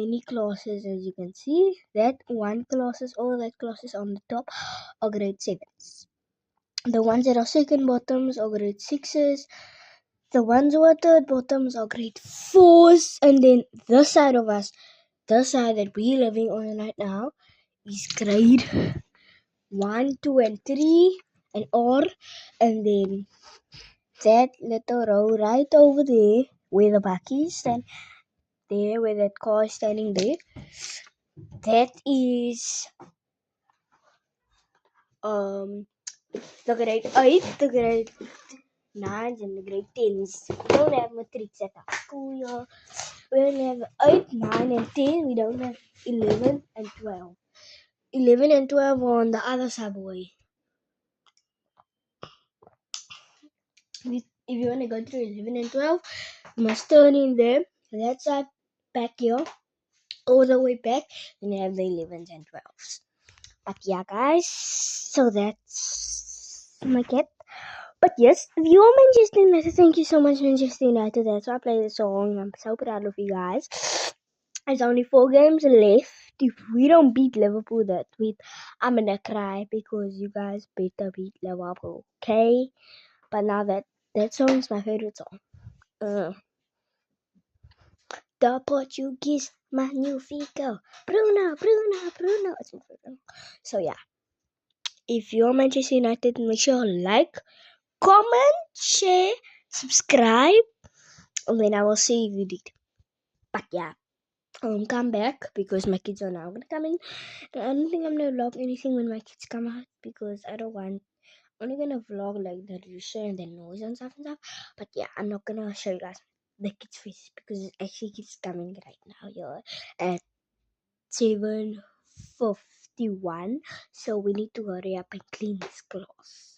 many classes, as you can see. That one classes, all that classes on the top are grade 7s. The ones that are second bottoms are grade 6s. The ones who are third bottoms are grade 4s. And then this side of us, the side that we're living on right now, is grade 1, 2, and 3 and R. And then that little row right over there where the buckies stand, there where that car is standing there, that is the grade 8, the grade 9s, and the grade 10s. We don't have matrics at our school year. We only have 8, 9, and 10. We don't have 11 and 12. 11 and 12 are on the other subway. If you want to go through 11 and 12, you must turn in there. That side back here, all the way back, and you have the 11s and 12s. But yeah, guys, so that's my cat. But yes, if you're Manchester United, thank you so much, Manchester United. That's why I play the song. I'm so proud of you guys. There's only 4 games left. If we don't beat Liverpool that week, I'm gonna cry because you guys better beat Liverpool, okay? But now that song is my favorite song. The Portuguese Magnifico. Bruno. It's my favorite. So yeah, if you're Manchester United, make sure you like, comment, share, subscribe, and then I will see if you did. But yeah, come back because my kids are now gonna come in. And I don't think I'm gonna vlog anything when my kids come out because I don't want. I'm only gonna vlog like the rooster and the noise and stuff. But yeah, I'm not gonna show you guys the kids' faces because it actually keeps coming right now. Here at 7:51, so we need to hurry up and clean this class.